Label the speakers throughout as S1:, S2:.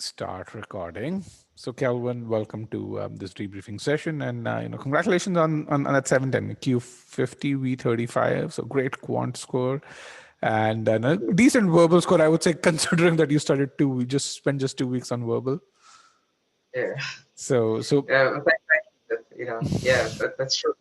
S1: start recording. So, Kelvin, welcome to this debriefing session, and congratulations on that 710 Q50 V35. So great quant score, and a decent verbal score, I would say, considering that you started we just spent just 2 weeks on verbal.
S2: Yeah.
S1: So
S2: Yeah, that's true.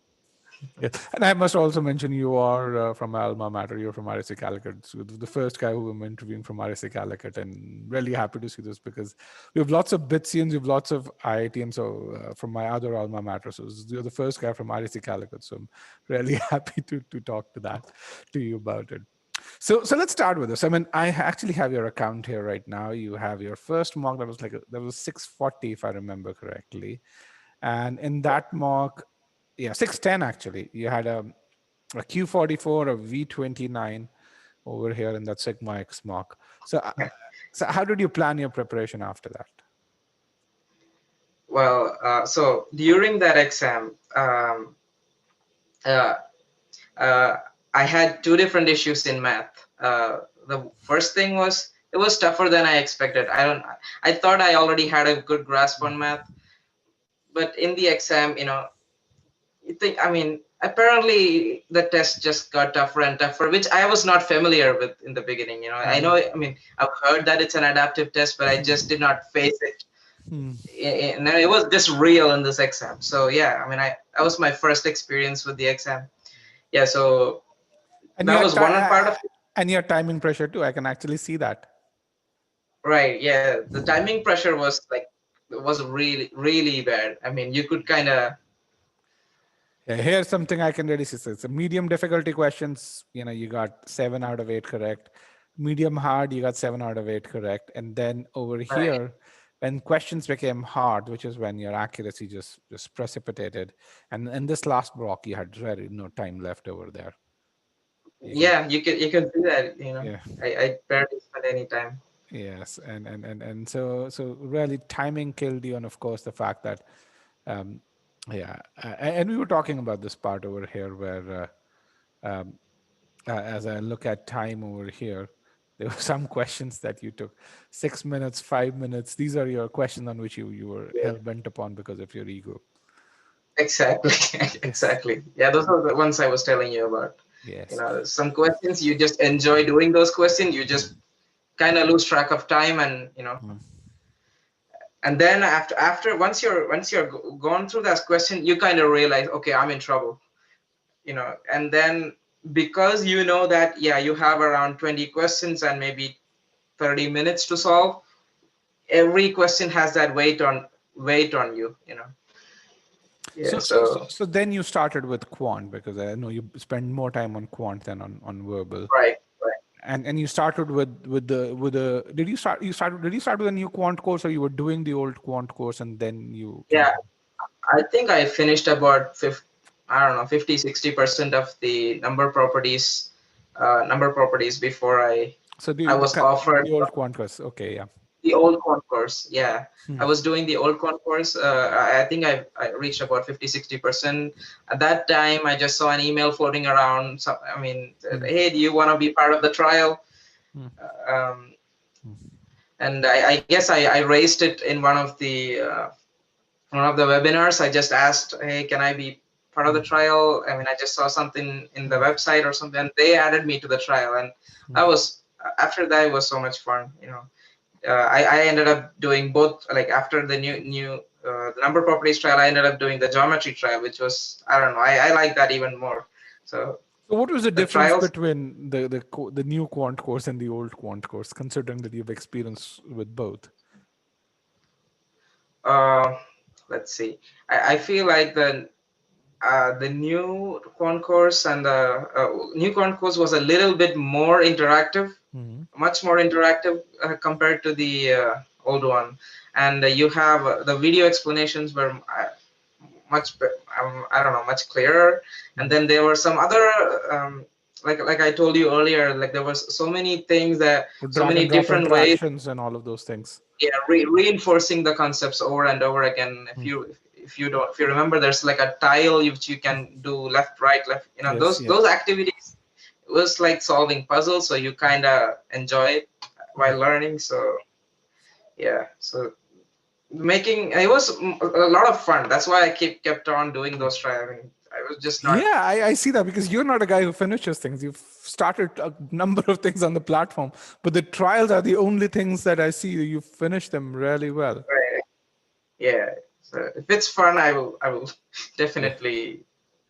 S1: yeah. And I must also mention you are from alma mater. You're from RSA Calicut. So the first guy who I'm interviewing from RSA Calicut, and really happy to see this because we have lots of Bitsians, we have lots of IITians. So from my other alma mater, so you're the first guy from RSA Calicut. So I'm really happy to talk to you about it. So let's start with this. I mean, I actually have your account here right now. You have your first mock that was 640 if I remember correctly, and in that mock. Yeah, 610 actually. You had a Q44, a V29 over here in that Sigma X mock. So how did you plan your preparation after that?
S2: Well, so during that exam, uh, uh, I had two different issues in math. The first thing was it was tougher than I expected. I thought I already had a good grasp on math, but in the exam, apparently the test just got tougher and tougher, which I was not familiar with in the beginning. I know, I've heard that it's an adaptive test, but I just did not face it. And it was just real in this exam. So yeah, that was my first experience with the exam. Yeah, so
S1: And
S2: that was one part of it.
S1: And your timing pressure too. I can actually see that.
S2: Right. Yeah, the timing pressure was really really bad. You could kind of.
S1: Yeah, here's something I can really see. So it's a medium difficulty questions. You got 7 out of 8 correct. Medium hard, you got 7 out of 8 correct. And then over here, when questions became hard, which is when your accuracy just precipitated. And in this last block, you had very no time left over there.
S2: Yeah, you can do that.
S1: Yeah.
S2: I barely spent any time.
S1: Yes, and so really timing killed you, and of course the fact that, and we were talking about this part over here where, as I look at time over here, there were some questions that you took 6 minutes, 5 minutes. These are your questions on which you were hell bent upon because of your ego.
S2: Exactly, exactly. Yeah, those are the ones I was telling you about.
S1: Yes.
S2: Some questions you just enjoy doing those questions. You just kind of lose track of time, and and then after once you're gone through that question, you kind of realize, okay, I'm in trouble. And then because that you have around 20 questions and maybe 30 minutes to solve, every question has that weight on you. Yeah,
S1: so then you started with quant because I know you spend more time on quant than on verbal.
S2: Right.
S1: And you started with the did you start with a new quant course, or you were doing the old quant course and then you
S2: I think I finished about 50-60% of the number properties before I was offered
S1: the old quant course. Okay, yeah.
S2: the old quant course. Yeah, I was doing the old quant course. I think I reached about 50-60%. At that time, I just saw an email floating around. So, hey, do you want to be part of the trial? And I guess I raised it in one of the webinars. I just asked, hey, can I be part of the trial? I just saw something in the website or something, and they added me to the trial, and after that it was so much fun. I ended up doing both. Like after the the number properties trial, I ended up doing the geometry trial, which was, I don't know, I like that even more. So
S1: what was the difference between the new quant course and the old quant course, considering that you've experienced with both?
S2: Let's see. I feel like the new quant course and the new quant course was a little bit more interactive, much more interactive compared to the old one. And you have the video explanations were much clearer. And then there were some other like I told you earlier, like there was so many things that so many different ways
S1: and all of those things.
S2: Yeah, reinforcing the concepts over and over again. If you remember, there's like a tile which you can do left, right, left. Those activities, it was like solving puzzles, so you kind of enjoy it while learning. So yeah. So making it was a lot of fun. That's why I kept on doing those trials. I mean, I was just not.
S1: Yeah, I see that because you're not a guy who finishes things. You've started a number of things on the platform, but the trials are the only things that I see you finish them really well.
S2: Right. Yeah. So if it's fun, I will
S1: Yeah.
S2: definitely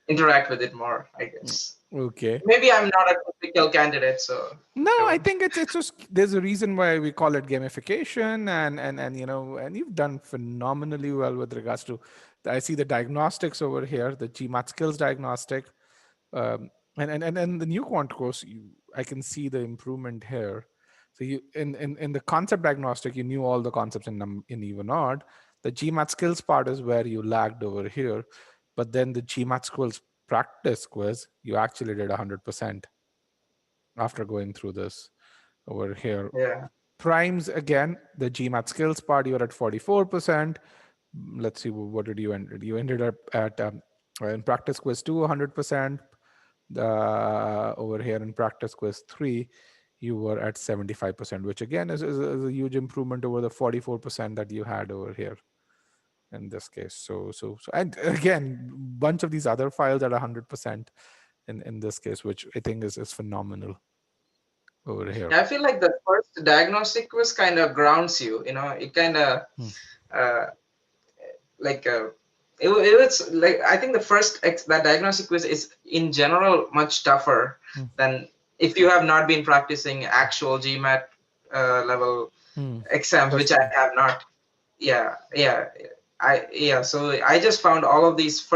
S2: interact with it more, I guess.
S1: Okay.
S2: Maybe I'm not a typical candidate, so
S1: No,
S2: I
S1: I
S2: don't.
S1: think it's just there's a reason why we call it gamification, and and you've done phenomenally well with regards to. I see the diagnostics over here, the GMAT skills diagnostic, and the new quant course. I can see the improvement here. So you in the concept diagnostic, you knew all the concepts in even odd. The GMAT skills part is where you lagged over here, but then the GMAT skills practice quiz, you actually did 100% after going through this over here.
S2: Yeah.
S1: Primes, again, the GMAT skills part, you're at 44%. Let's see, what did you end? You ended up at, in practice quiz 2, 100%. Over here in practice quiz 3, you were at 75%, which again is a huge improvement over the 44% that you had over here in this case. And again, bunch of these other files at 100% in this case, which I think is phenomenal over here.
S2: Yeah, I feel like the first diagnostic quiz kind of grounds you. You know, it kind of uh, like it was like I think the that diagnostic quiz is in general much tougher than if you have not been practicing actual GMAT level exams, which I
S1: Question.
S2: have not. Yeah. So I just found all of these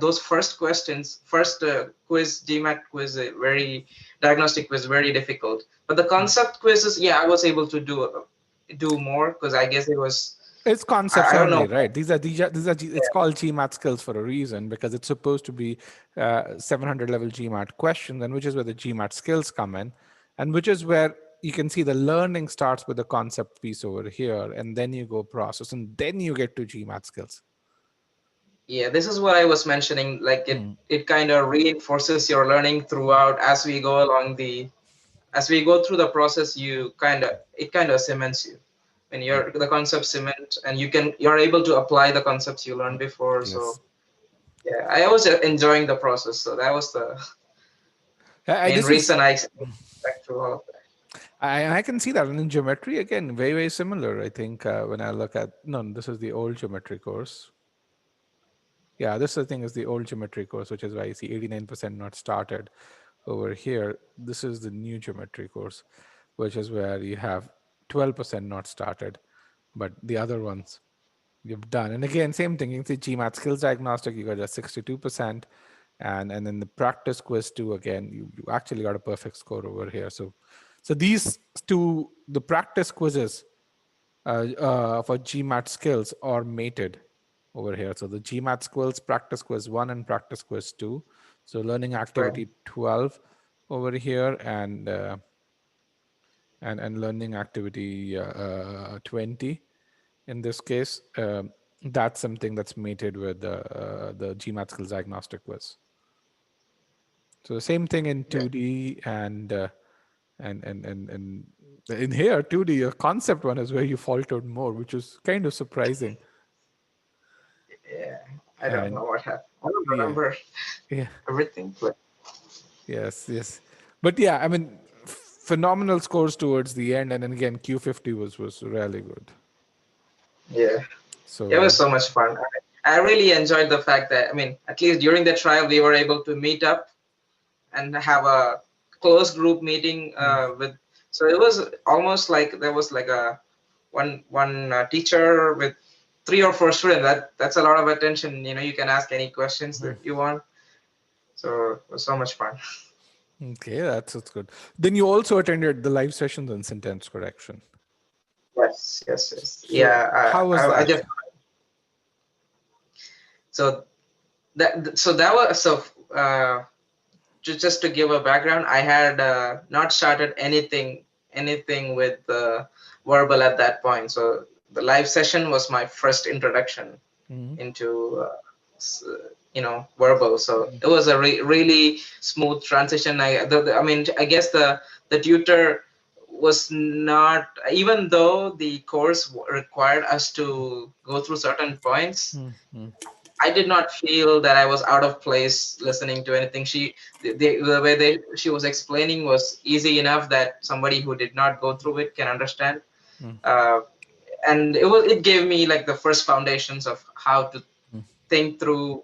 S2: those first questions, first quiz, GMAT quiz, very diagnostic quiz, very difficult. But the concept quizzes, yeah, I was able to do more because I guess it was.
S1: It's concepts
S2: I don't
S1: only,
S2: know.
S1: right? It's called GMAT skills for a reason because it's supposed to be 700 level GMAT questions, and which is where the GMAT skills come in, and which is where you can see the learning starts with the concept piece over here, and then you go process, and then you get to GMAT skills.
S2: Yeah, this is what I was mentioning. Like it kind of reinforces your learning throughout as we go along as we go through the process. It kind of cements you when the concepts cement, and you're able to apply the concepts you learned before.
S1: Yes.
S2: So yeah, I was enjoying the process. So that was the main
S1: This is
S2: reason I went through all of that.
S1: I can see that. And in geometry, again, very, very similar. I think when I look at, no, this is the old geometry course. Yeah, this I think is the old geometry course, which is why you see 89% not started over here. This is the new geometry course, which is where you have 12% not started, but the other ones you've done. And again, same thing. You can see GMAT skills diagnostic, you got a 62%. And then the practice quiz too, again, you actually got a perfect score over here. So these two, the practice quizzes for GMAT skills are mated over here. So the GMAT skills practice quiz 1 and practice quiz 2. So learning
S2: Right.
S1: activity 12 over here and learning activity 20 in this case. That's something that's mated with the GMAT skills diagnostic quiz. So the same thing in
S2: Yeah.
S1: 2D and in here 2D, a concept one is where you faltered more, which is kind of surprising.
S2: Yeah. I don't
S1: And
S2: know what happened. I don't
S1: yeah,
S2: remember
S1: yeah,
S2: everything, but
S1: yes. But yeah, I mean, phenomenal scores towards the end, and then again Q50 was really good.
S2: yeah. It was
S1: So
S2: so much fun. I really enjoyed the fact that, I mean, at least during the trial, we were able to meet up and have a close group meeting with. So it was almost like there was like a one teacher with 3 or 4 students. That's a lot of attention. You know, you can ask any questions that you want. So it was so much fun.
S1: okay, that's good. Then you also attended the live sessions on sentence correction.
S2: Yes.
S1: So
S2: Yeah,
S1: how was
S2: I
S1: that?
S2: just so that was so. Just to give a background, I had not started anything with verbal at that point. So the live session was my first introduction into verbal. So it was a really smooth transition. I mean, I guess the tutor was not, even though the course required us to go through certain points, I did not feel that I was out of place listening to anything. The way she was explaining was easy enough that somebody who did not go through it can understand. Uh, and it gave me like the first foundations of how to think through,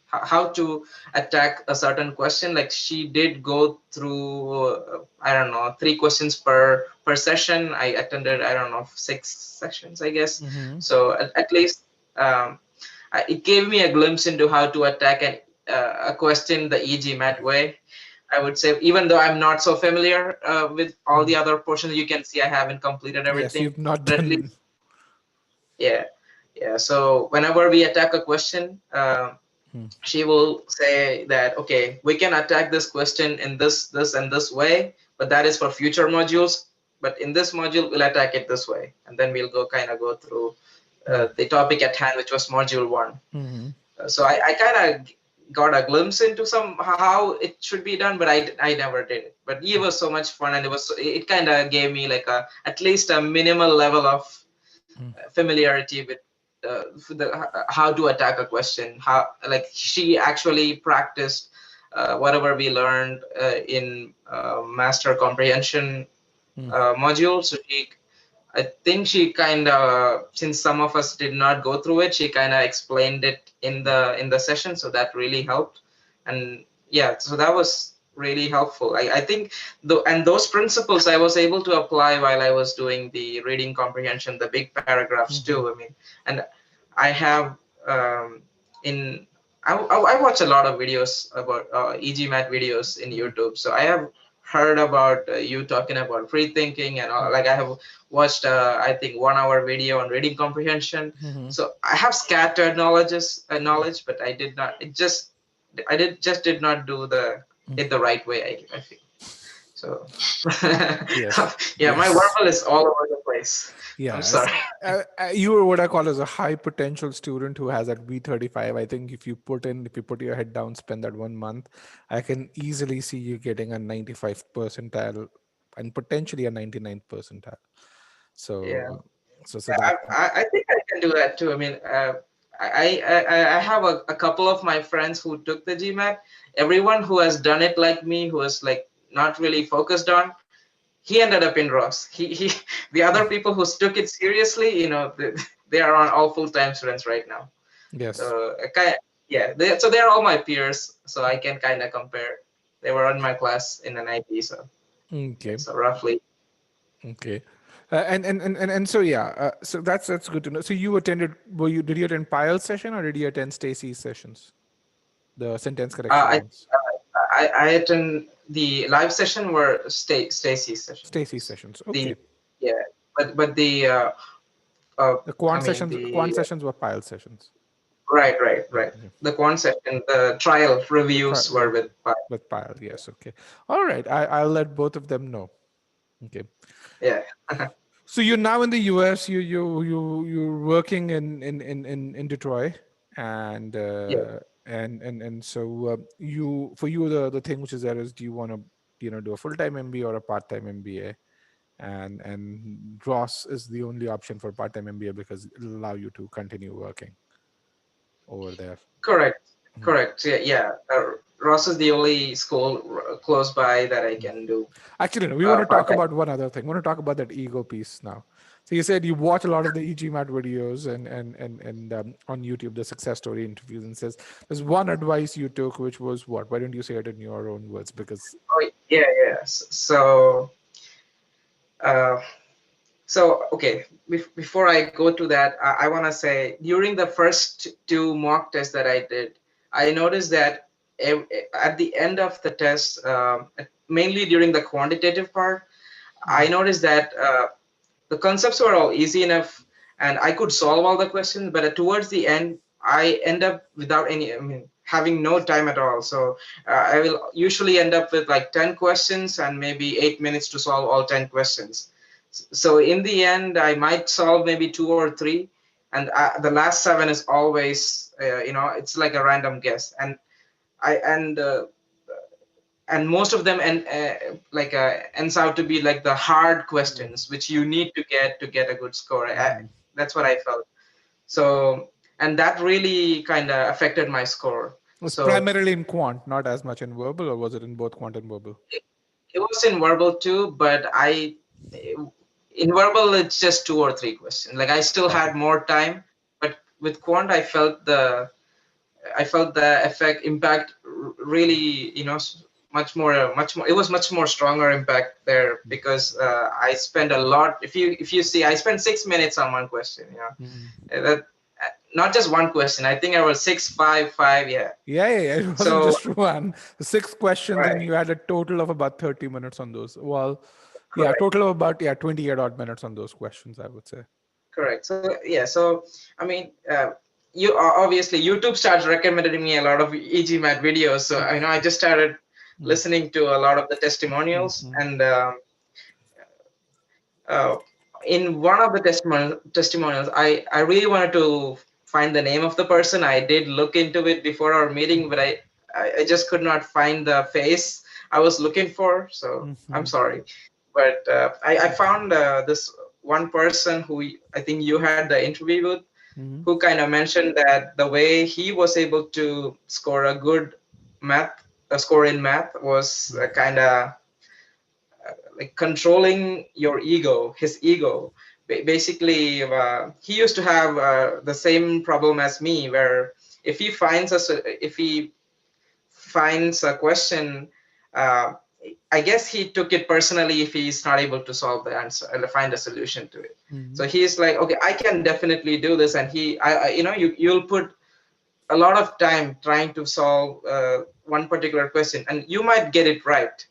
S2: how to attack a certain question. Like she did go through, I don't know, 3 questions per session. I attended, I don't know, 6 sessions, I guess. So at least it gave me a glimpse into how to attack a question the e-GMAT way. I would say, even though I'm not so familiar with all the other portions, you can see I haven't completed
S1: Yes,
S2: everything.
S1: you've not
S2: But at
S1: done.
S2: least, yeah. So whenever we attack a question, she will say that, okay, we can attack this question in this and this way, but that is for future modules. But in this module, we'll attack it this way, and then we'll go through the topic at hand, which was module 1. So I kind of got a glimpse into how it should be done, but I never did it. But it was so much fun, and it kind of gave me like at least a minimal level of familiarity with how to attack a question. How, like, she actually practiced whatever we learned in master comprehension module. So I think she kind of, since some of us did not go through it, she kind of explained it in the session, so that really helped. And yeah, so that was really helpful. I think and those principles I was able to apply while I was doing the reading comprehension, the big paragraphs too. I mean, and I have in I watch a lot of videos about e-GMAT videos in YouTube, so I have heard about you talking about free thinking and all. Like I have watched I think 1 hour video on reading comprehension. So I have scattered knowledge, but I did not. Did not do it the right way. I feel so.
S1: Yes.
S2: Yeah, my
S1: Yes.
S2: verbal is all over the place. I'm
S1: Yes.
S2: sorry.
S1: You are what I call as a high potential student who has that B35. I think if you put your head down, spend that 1 month, I can easily see you getting a 95th percentile and potentially a 99th percentile.
S2: Yeah.
S1: So, so that.
S2: I think I can do that too. I mean, I have a couple of my friends who took the GMAT. Everyone who has done it like me, who was like not really focused on, he ended up in Ross. The other people who took it seriously, they are on all full-time students right now.
S1: Yes.
S2: So yeah, so they're all my peers, so I can kind of compare. They were in my class in an IB, so
S1: Okay.
S2: so roughly.
S1: Okay. And so yeah, so that's good to know. So you attended, did you attend Pyle's session or did you attend Stacy's sessions? The sentence correction
S2: I
S1: ones.
S2: I attend the live session were Stacy's session.
S1: Stacy's sessions.
S2: The
S1: Okay.
S2: Yeah, but
S1: The
S2: I mean
S1: quant sessions were Pyle sessions.
S2: Right.
S1: Okay.
S2: The quant session, the trial reviews were with
S1: with Pyle. Yes. Okay. All right. I'll let both of them know. Okay.
S2: yeah.
S1: So you're now in the US. You're working in Detroit, and
S2: Yeah.
S1: so for you the thing which is there is, do you want to do a full-time MBA or a part-time MBA? And Ross is the only option for part-time MBA because it'll allow you to continue working over there.
S2: Correct. Yeah. Ross is the only school close by that I can do.
S1: Actually, no, we want to talk
S2: Part-time.
S1: about one other thing. We want to talk about that ego piece now. So you said you watch a lot of the e-GMAT videos and on YouTube, the success story interviews, and says there's one advice you took, which was what? Why don't you say it in your own words? Because
S2: Yeah. Uh, So, okay, before I go to that, I want to say during the first 2 mock tests that I did, I noticed that at the end of the test, mainly during the quantitative part, I noticed that the concepts were all easy enough and I could solve all the questions, but towards the end, I end up without having no time at all. So I will usually end up with like 10 questions and maybe 8 minutes to solve all 10 questions. So in the end, I might solve maybe 2 or 3, and the last 7 is always, it's like a random guess. And and most of them ends out to be like the hard questions which you need to get a good score. That's what I felt. So, and that really kind of affected my score.
S1: It was
S2: So
S1: primarily in quant, not as much in verbal, or was it in both quant and verbal?
S2: it was in verbal too, but in verbal it's just 2 or 3 questions. Like I still had more time, but with quant I felt the impact really, much more. It was much more stronger impact there because I spent a lot. If you see, I spent 6 minutes on one question. That not just one question. I think I was 6, 5, 5. Yeah.
S1: Yeah. It wasn't
S2: So
S1: just one. 6 questions, and
S2: right,
S1: you had a total of about 30 minutes on those. Well, yeah,
S2: correct,
S1: total of about 28 odd minutes on those questions, I would say.
S2: correct. So yeah. So I mean, you obviously YouTube starts recommending me a lot of e-GMAT videos. So I just started listening to a lot of the testimonials and. Uh, in one of the testimonials, I really wanted to find the name of the person. I did look into it before our meeting, but I just could not find the face I was looking for. So I'm sorry, but I found this one person who I think you had the interview with, who kind of mentioned that the way he was able to score a good a score in math was kind of like controlling your ego, his ego. Basically, he used to have the same problem as me, where if he finds a question, uh, I guess he took it personally if he's not able to solve the answer and find a solution to it. So he's like, okay, I can definitely do this, and you'll put a lot of time trying to solve one particular question, and you might get it right,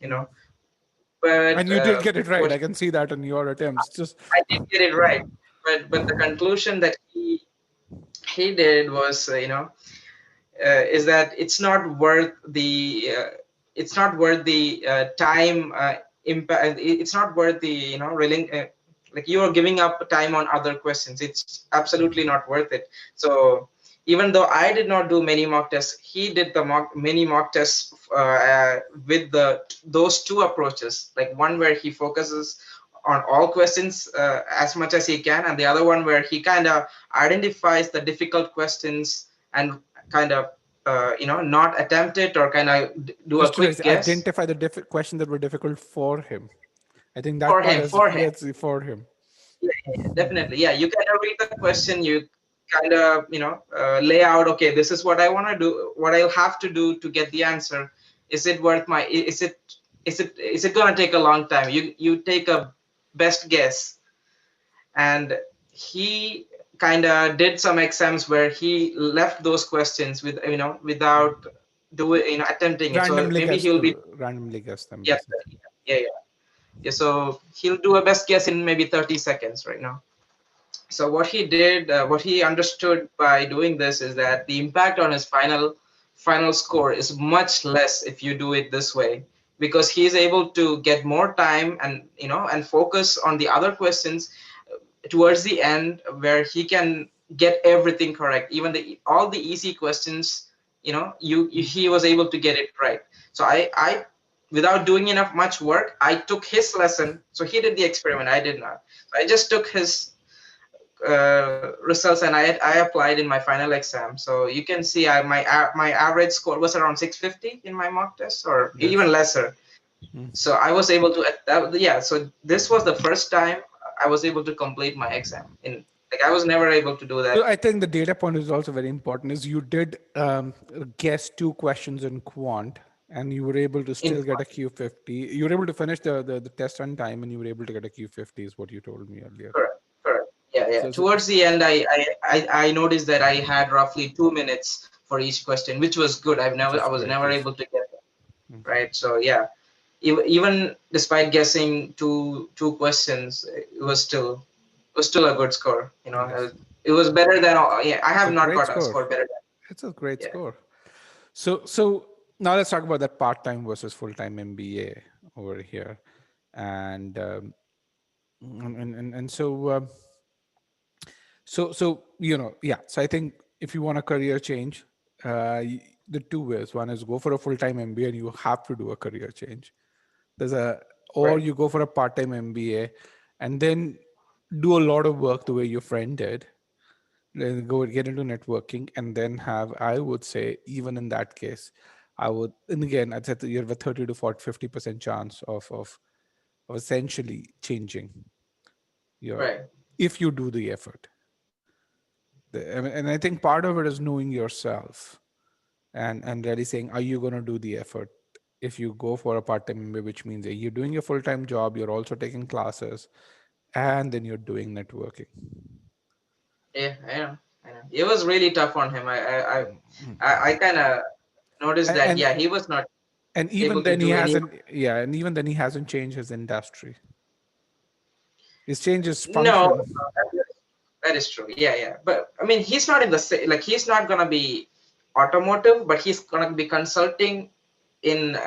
S2: but
S1: And you did get it right.
S2: what
S1: I can see that in your attempts. Just
S2: I did get it right, but the conclusion that he did was, is that it's not worth the time impact. It's not worth the really like you are giving up time on other questions. It's absolutely not worth it. So even though I did not do many mock tests, he did many mock tests with those two approaches, like one where he focuses on all questions as much as he can, and the other one where he kind of identifies the difficult questions and kind of not attempt it or kind of do a
S1: just to
S2: quick guess
S1: identify the questions that were difficult for him. I think that part is
S2: for him.
S1: yes for him.
S2: Yeah, definitely. Yeah, you kind of read the question, you kind of lay out, okay, this is what I want to do, what I'll have to do to get the answer. Is it worth my is it going to take a long time? You take a best guess. And he kind of did some exams where he left those questions without doing attempting it. So maybe he'll be
S1: randomly guess them
S2: yeah
S1: basically.
S2: yeah. So he'll do a best guess in maybe 30 seconds right now. So what he did, what he understood by doing this is that the impact on his final score is much less if you do it this way, because he's able to get more time and focus on the other questions towards the end, where he can get everything correct, even all the easy questions. He was able to get it right. So I without doing enough much work, I took his lesson. So he did the experiment, I did not. So I just took his results and I applied in my final exam. So you can see my average score was around 650 in my mock test, or even lesser. So I was able to so this was the first time I was able to complete my exam. I was never able to do that.
S1: So I think the data point is also very important. Is you did guess 2 questions in quant, and you were able to still get a Q50. You were able to finish the test on time, and you were able to get a Q50. Is what you told me earlier.
S2: Correct. Yeah. Towards the end, I noticed that I had roughly 2 minutes for each question, which was good. I was never able to get that. Right. So yeah, even despite guessing two questions, it was still a good score.
S1: Yes.
S2: It was better than I
S1: It's
S2: have
S1: a
S2: not
S1: great
S2: got a
S1: score.
S2: score better than.
S1: It's a great
S2: Yeah.
S1: score. So now let's talk about that part-time versus full-time MBA over here, and so so So I think if you want a career change, the two ways. One is go for a full-time MBA and you have to do a career change. There's a, or
S2: Right.
S1: you go for a part-time MBA and then do a lot of work the way your friend did, then go get into networking and then have, I would say, even in that case, I would, and again, I'd say that you have a 30 to 40, 50% chance of essentially changing your,
S2: Right.
S1: if you do the effort. And I think part of it is knowing yourself and really saying, are you going to do the effort? If you go for a part-time MBA, which means that you're doing a full-time job, you're also taking classes, and then you're doing networking.
S2: Yeah, I know. I know. It was really tough on him. I kind of noticed that.
S1: And
S2: Yeah, he was not
S1: and even
S2: able to
S1: then he
S2: do any.
S1: hasn't, yeah, and even then he hasn't changed his industry. He's changed his
S2: No,
S1: function.
S2: that is true. Yeah, yeah. But I mean, he's not in the like he's not gonna be automotive, but he's gonna be consulting in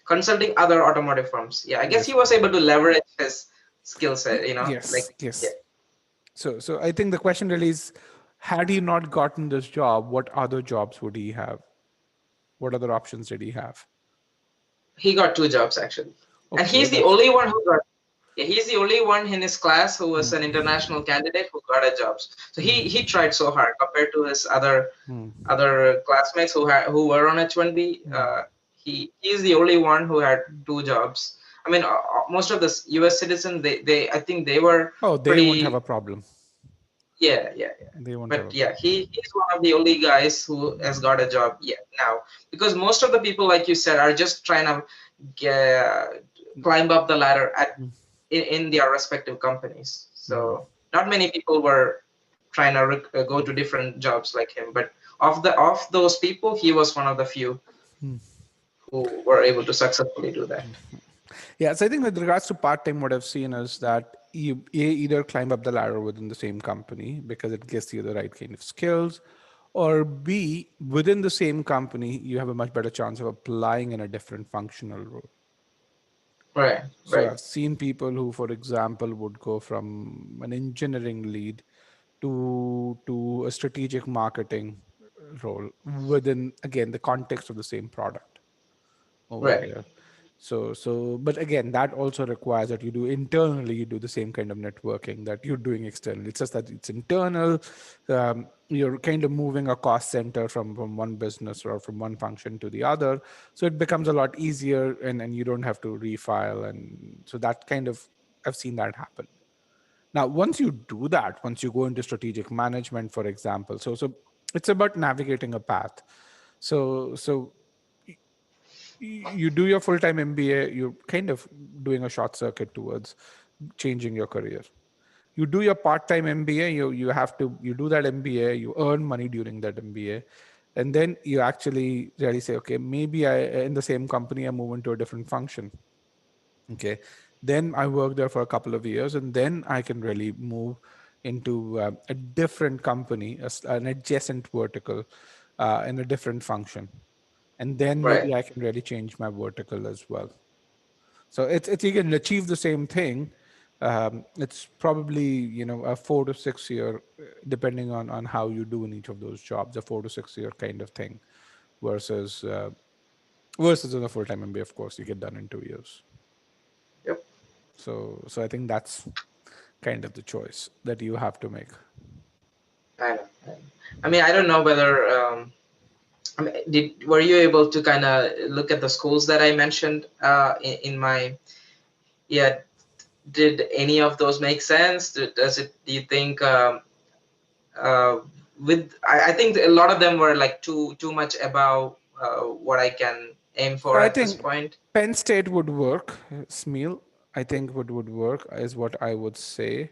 S2: consulting other automotive firms. Yeah, I guess he
S1: Yes,
S2: was able to leverage his skill set.
S1: yes,
S2: Like yeah,
S1: yes. So I think the question really is, had he not gotten this job, what other jobs would he have? What other options did he have?
S2: he got two jobs actually, and
S1: Okay,
S2: he's the
S1: that's
S2: only one who got. Yeah, he's the only one in his class who was an
S1: mm,
S2: international candidate who got a job. So he
S1: mm,
S2: tried so hard compared to his
S1: mm,
S2: other classmates who were on H1B.
S1: mm.
S2: He's the only one who had two jobs. I mean, most of the U.S. citizens, they I think they were
S1: Oh, they won't have
S2: pretty.
S1: a problem.
S2: Yeah, yeah, yeah.
S1: They won't have
S2: But
S1: a
S2: yeah,
S1: problem.
S2: he's one of the only guys who has got a job yet now, because most of the people, like you said, are just trying to get, climb up the ladder
S1: Mm,
S2: in their respective companies.
S1: mm,
S2: So not many people were trying to go to
S1: mm,
S2: different jobs like him, but of those people, he was one of the few
S1: mm.
S2: who were able to successfully do that.
S1: Yeah, so I think with regards to part-time, what I've seen is that you either climb up the ladder within the same company because it gives you the right kind of skills, or B, within the same company, you have a much better chance of applying in a different functional role.
S2: Right,
S1: So
S2: right,
S1: I've seen people who, for example, would go from an engineering lead to a strategic marketing role within, again, the context of the same product over
S2: right,
S1: there. But again, that also requires that you do internally, you do the same kind of networking that you're doing externally. It's just that it's internal. You're kind of moving a cost center from one business or from one function to the other. So it becomes a lot easier and you don't have to refile. And so that kind of, I've seen that happen. Now, once you do that, once you go into strategic management, for example, so it's about navigating a path. So you do your full-time MBA, you're kind of doing a short circuit towards changing your career. You do your part-time MBA, you do that MBA, you earn money during that MBA, and then you actually really say, okay, maybe I in the same company I move into a different function. Okay, then I work there for a couple of years, and then I can really move into a different company, an adjacent vertical, in a different function, and then
S2: right.
S1: maybe I can really change my vertical as well. So it's you can achieve the same thing. It's probably a 4 to 6 year, depending on how you do in each of those jobs, a 4 to 6 year kind of thing, versus versus in a full time MBA. Of course, you get done in 2 years.
S2: Yep.
S1: So I think that's kind of the choice that you have to make.
S2: I know. I mean, I don't know whether. I mean, were you able to kind of look at the schools that I mentioned in my yeah? Did any of those make sense? Does it? Do you think uh, I think a lot of them were like too much above what I can aim
S1: So
S2: for
S1: I
S2: at this
S1: think
S2: point.
S1: Penn State would work. Smeal, I think would work is what I would say.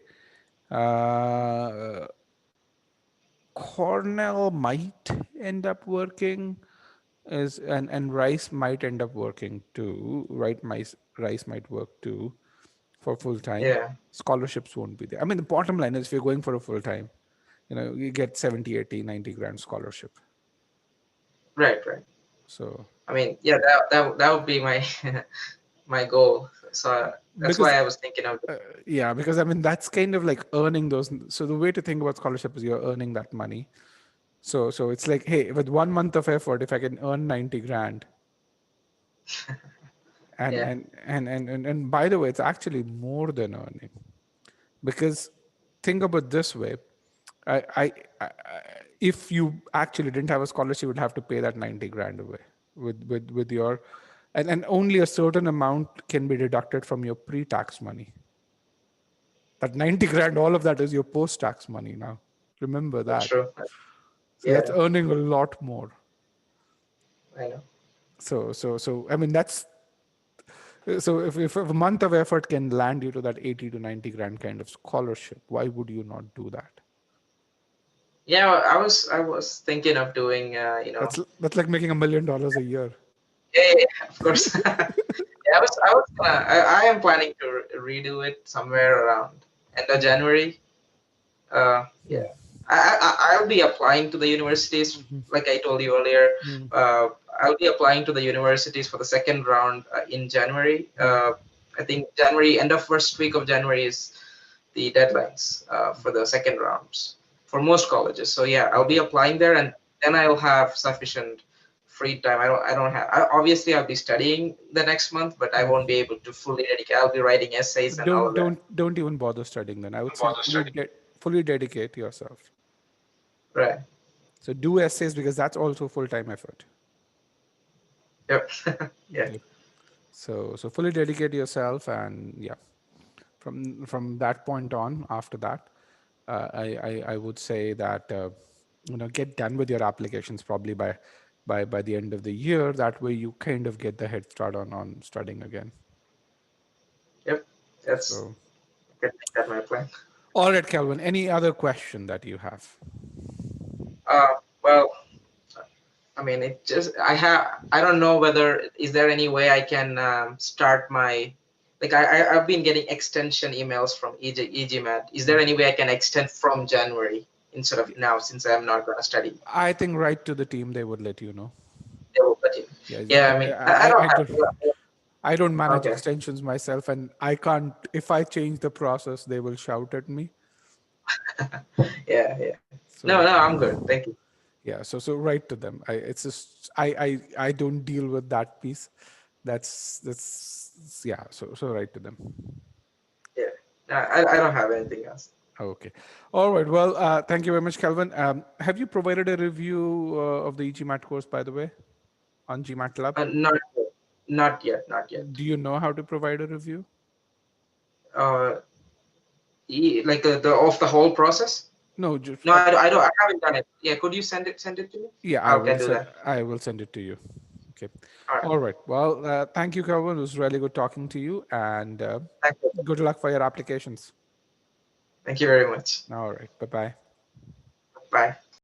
S1: Uh, Cornell might end up working is and Rice might end up working too. Right, Rice might work too for full time.
S2: Yeah.
S1: Scholarships won't be there. I mean, the bottom line is if you're going for a full time, you get 70, 80, 90 grand scholarship.
S2: Right. Right.
S1: So
S2: I mean, yeah, that would be my my goal. So that's
S1: because
S2: why I was thinking of.
S1: yeah, because I mean that's kind of like earning those. So the way to think about scholarship is you're earning that money So it's like, hey, with 1 month of effort, if I can earn 90 grand, and
S2: Yeah,
S1: and by the way, it's actually more than earning, because think about this way. I if you actually didn't have a scholarship, you would have to pay that 90 grand away with your, and only a certain amount can be deducted from your pre-tax money. That 90 grand, all of that is your post-tax money now. Remember
S2: that's
S1: that.
S2: true.
S1: So that's
S2: Yeah,
S1: earning a lot more.
S2: I know.
S1: So I mean, that's, so if a month of effort can land you to that 80 to 90 grand kind of scholarship, why would you not do that?
S2: Yeah, I was thinking of doing,
S1: That's like making $1 million a year.
S2: yeah, of course. Yeah, I am planning to redo it somewhere around end of January. Yeah, I'll be applying to the universities, like I told you earlier. I'll be applying to the universities for the second round in January. I think January, end of first week of January is the deadlines for the second rounds for most colleges. So yeah, I'll be
S1: Okay.
S2: applying there, and then I'll have sufficient free time. Obviously I'll be studying the next month, but I won't be able to fully dedicate. I'll be writing essays and all
S1: Don't
S2: of that.
S1: don't don't even bother studying then. I would say fully dedicate yourself.
S2: Right.
S1: So do essays, because that's also full-time effort.
S2: Yep. Yeah.
S1: Okay. So fully dedicate yourself, and yeah, from that point on, after that, I would say that get done with your applications probably by the end of the year. That way you kind of get the head start on studying again.
S2: Yep. That's
S1: So,
S2: good. Make that my plan.
S1: all right, Kelvin, any other question that you have?
S2: Well, I mean, I don't know whether, is there any way I can start my, like, I've been getting extension emails from e-GMAT. Is there any way I can extend from January instead of now, since I'm not going to study?
S1: I think right to the team, they would let you know.
S2: They will let you.
S1: Yeah,
S2: Yeah, I mean, I don't have.
S1: I don't manage
S2: Okay.
S1: extensions myself, and I can't. If I change the process, they will shout at me.
S2: Yeah, yeah. No,
S1: So
S2: no, I'm good. Thank you.
S1: yeah, so write to them. It's just I don't deal with that piece. That's yeah. So write to them.
S2: Yeah. No, I don't have anything else.
S1: Okay. All right. Well, thank you very much, Calvin. Have you provided a review of the e-GMAT course, by the way, on GMAT Lab?
S2: Not yet. Not yet. Not yet.
S1: Do you know how to provide a review?
S2: Uh, like the of the whole process?
S1: No, just
S2: No, I don't. I haven't done it. Yeah, could you send it to me?
S1: yeah,
S2: I can do that.
S1: I will send it to you. Okay.
S2: All right.
S1: All right. Well, thank you, Calvin. It was really good talking to you, and
S2: Thank you.
S1: good luck for your applications.
S2: Thank you very much.
S1: All right. Bye bye.
S2: Bye.